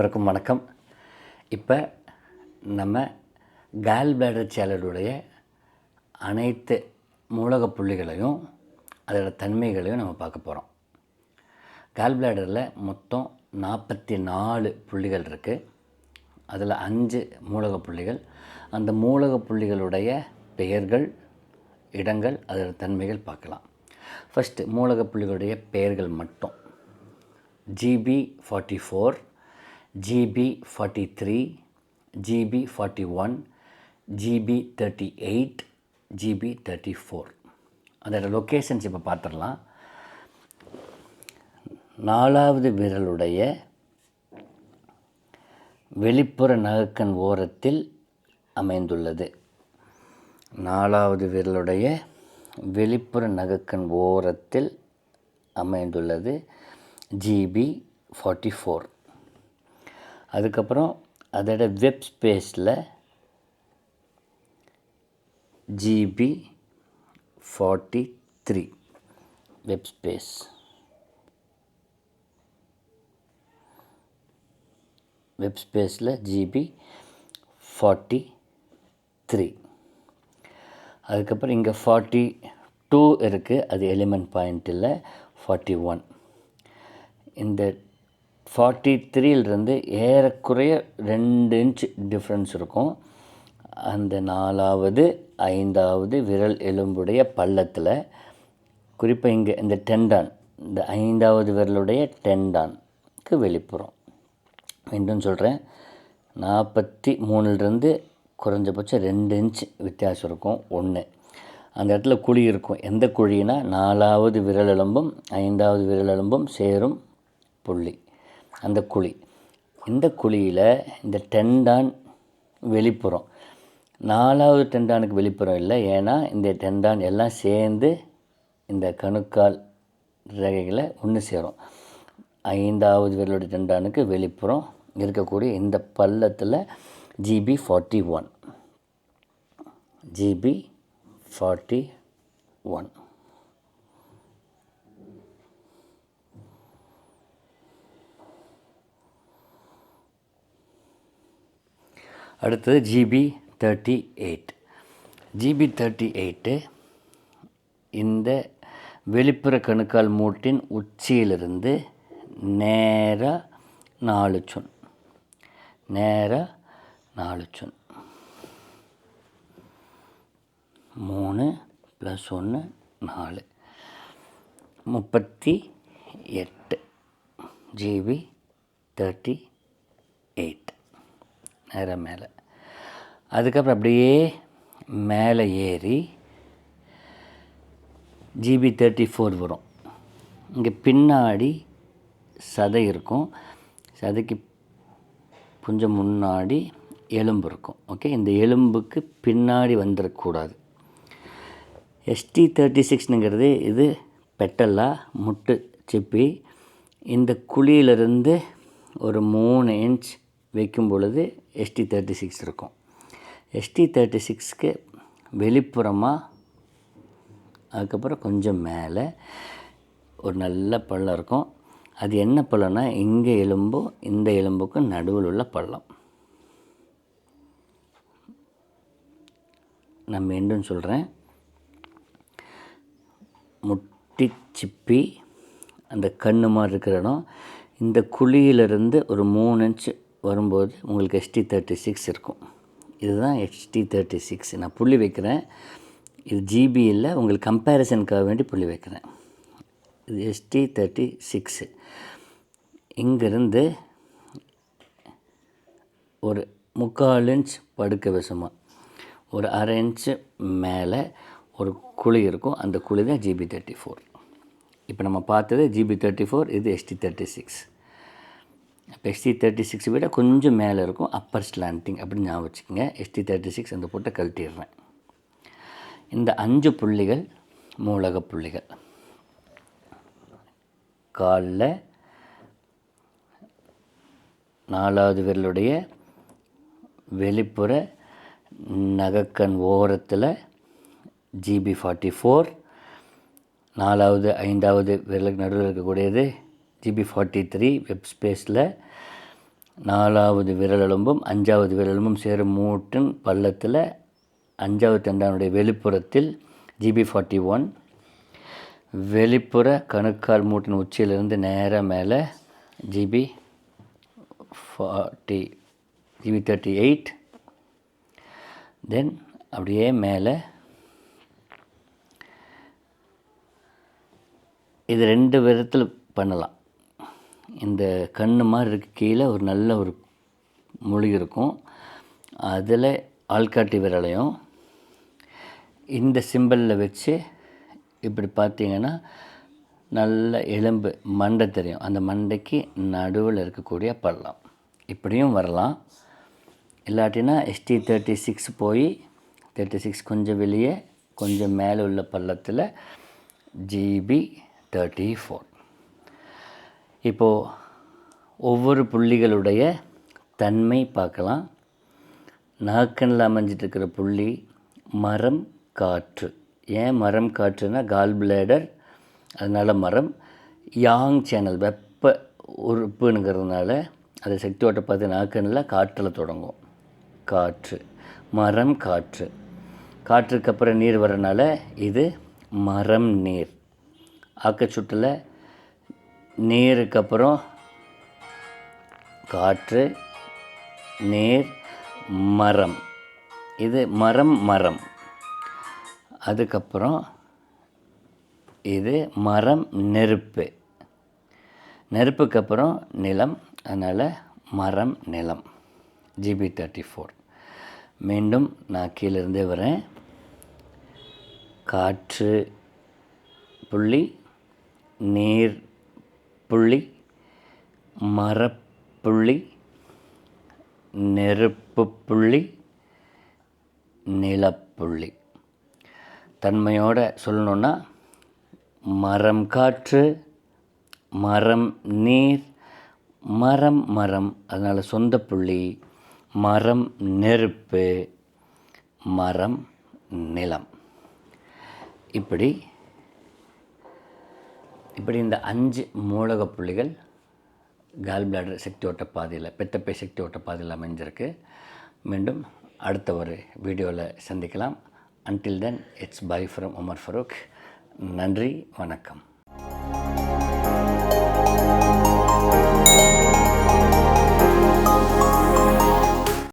அனைவருக்கும் வணக்கம். இப்போ நம்ம கால் பிளாடர் சேனலுடைய அனைத்து மூலகப் புள்ளிகளையும் அதோட தன்மைகளையும் நம்ம பார்க்க போகிறோம். கால் பிளாடரில் மொத்தம் 44 புள்ளிகள் இருக்குது. அதில் 5 மூலகப் புள்ளிகள். அந்த மூலகப் புள்ளிகளுடைய பெயர்கள், இடங்கள், அதோட தன்மைகள் பார்க்கலாம். ஃபஸ்ட்டு மூலகப் புள்ளிகளுடைய பெயர்கள் மட்டும். GB44, GB43, GB41, GB38, GB34. அதோட லொக்கேஷன்ஸ் இப்போ பார்த்துடலாம். 4வது விரலுடைய வெளிப்புற நகக்கண் ஓரத்தில் அமைந்துள்ளது. 4வது விரலுடைய வெளிப்புற நகக்கண் ஓரத்தில் அமைந்துள்ளது GB44. அதுக்கப்புறம் அதோட வெப் ஸ்பேஸில் GB43 வெப் ஸ்பேஸ். வெப் ஸ்பேஸில் GB43. அதுக்கப்புறம் இங்கே 42 இருக்குது, அது எலிமெண்ட் பாயிண்ட் இல்லை. 41. இந்த 43லிருந்து ஏறக்குறைய 2 இன்ச் டிஃப்ரென்ஸ் இருக்கும். அந்த 4வது 5வது விரல் எலும்புடைய பள்ளத்தில், குறிப்பாக இங்கே இந்த டெண்டான், இந்த 5வது விரலுடைய டெண்டானுக்கு வெளிப்புறம். மீண்டும் சொல்கிறேன், 43லிருந்து குறைஞ்சபட்சம் 2 இன்ச் வித்தியாசம் இருக்கும். 1 அந்த இடத்துல குழி இருக்கும். எந்த குழினா 4வது விரல் எலும்பும் 5வது விரல் எலும்பும் சேரும் புள்ளி, அந்த குழி. இந்த குழியில் இந்த டெண்டான் வெளிப்புறம், 4வது டெண்டானுக்கு வெளிப்புறம் இல்லை. ஏன்னா இந்த டெண்டான் எல்லாம் சேர்ந்து இந்த கணுக்கால் ரேகைகளை ஒன்று சேரும். 5வது விரலுடைய டெண்டானுக்கு வெளிப்புறம் இருக்கக்கூடிய இந்த பள்ளத்தில் GB41. GB41. அடுத்தது GB38. GB38 இந்த வெளிப்புற கணுக்கால் மூட்டின் உச்சியிலிருந்து நேராக 4 சுன், நேராக 4 சுன், 3 + 1 4, 38. GB38 நேராக மேலே. அதுக்கப்புறம் அப்படியே மேலே ஏறி GB34 வரும். இங்கே பின்னாடி சதை இருக்கும். சதைக்கு கொஞ்சம் முன்னாடி எலும்பு இருக்கும். ஓகே, இந்த எலும்புக்கு பின்னாடி வந்துடக்கூடாது. ST36ங்கிறது இது பெட்டல்லா, முட்டு சிப்பி. இந்த குழியிலிருந்து ஒரு 3 இன்ச் வைக்கும் பொழுது ST36 இருக்கும். ST36க்கு வெளிப்புறமாக, அதுக்கப்புறம் கொஞ்சம் மேலே ஒரு நல்ல பள்ளம் இருக்கும். அது என்ன பள்ளம்னா, இங்கே எலும்பும் இந்த எலும்புக்கும் நடுவில் உள்ள பள்ளம். நான் மீண்டும் சொல்கிறேன், முட்டி சிப்பி அந்த கண்ணு மாதிரி இருக்கிற இடம், இந்த குழியிலிருந்து ஒரு 3 இன்ச் வரும்போது உங்களுக்கு ST36 இருக்கும். இதுதான் ST36. நான் புள்ளி வைக்கிறேன். இது GB இல்லை, உங்களுக்கு கம்பேரிசனுக்காக வேண்டி புள்ளி வைக்கிறேன். இது ST36. இங்கேருந்து ஒரு 3/4 இன்ச் படுக்க விஷமாக ஒரு 1/2 இன்ச்சு மேலே ஒரு குழி இருக்கும். அந்த குழி தான் GB34. இப்போ நம்ம பார்த்தது GB34, இது ST36. இப்போ ST36 விட கொஞ்சம் மேலே இருக்கும், அப்பர் ஸ்லாண்டிங் அப்படின்னு ஞாபகம் வச்சுக்கோங்க. ST36 அந்த போட்டு கழட்டிடுறேன். இந்த 5 புள்ளிகள் மூலகப் புள்ளிகள். காலில் 4வது விரலுடைய வெளிப்புற நகக்கண் ஓரத்தில் GB44, 4வது 5வது விரலுக்கு நடுவில் இருக்கக்கூடியது GB43 வெப் ஸ்பேஸில், 4வது விரலெலும்பும் 5வது விரலெலும்பும் சேரும் மூட்டின் பள்ளத்தில் 5வது தண்டானுடைய வெளிப்புறத்தில் GB41, வெளிப்புற கணுக்கால் மூட்டின் உச்சியிலிருந்து நேராக மேலே GB38, தென் அப்படியே மேலே இது 2 விதத்தில் பண்ணலாம். இந்த கண்ணு மாதிரி இருக்க கீழே ஒரு நல்ல ஒரு மொழி இருக்கும், அதில் ஆள்காட்டி விரலையும் இந்த சிம்பிளில் வச்சு இப்படி பார்த்தீங்கன்னா நல்ல எலும்பு மண்டை தெரியும், அந்த மண்டைக்கு நடுவில் இருக்கக்கூடிய பள்ளம். இப்படியும் வரலாம். இல்லாட்டினா ST36 போய் 36 கொஞ்சம் வெளியே கொஞ்சம் மேலே உள்ள பள்ளத்தில் GB34. இப்போது ஒவ்வொரு புள்ளிகளுடைய தன்மை பார்க்கலாம். நாக்கனில் அமைஞ்சிட்ருக்கிற புள்ளி மரம் காற்று. ஏன் மரம் காற்றுனா கால் பிளேடர், அதனால் மரம். யாங் சேனல் வெப்ப உறுப்புங்கிறதுனால அது சக்தி ஓட்ட பார்த்து நாக்கனில் காற்றில் தொடங்கும். காற்று, மரம் காற்று. காற்றுக்கு அப்புறம் நீர் வரனால இது மரம் நீர். ஆக்கச்சுட்டில் நீருக்கு அப்புறம் காற்று, நீர், மரம். இது மரம் மரம். அதுக்கப்புறம் இது மரம் நெருப்பு. நெருப்புக்கு அப்புறம் நிலம், அதனால் மரம் நிலம். GB34. மீண்டும் நான் கீழிருந்தே வரேன். காற்று புள்ளி, நீர் புள்ளி, மரப்புள்ளி, நெருப்பு புள்ளி, நிலப்புள்ளி. தன்மையோடு சொல்லணுன்னா மரம் காற்று, மரம் நீர், மரம் மரம், அதனால் சொந்த புள்ளி, மரம் நெருப்பு, மரம் நிலம். இப்படி இந்த 5 மூலக புள்ளிகள் கால் பிளாடர் சக்தி ஓட்ட பாதையில், பித்தப்பை சக்தி ஓட்ட பாதையில் அமைஞ்சிருக்கு. மீண்டும் அடுத்த ஒரு வீடியோவில் சந்திக்கலாம். Until then, it's bye from Umar Farooq. நன்றி, வணக்கம்.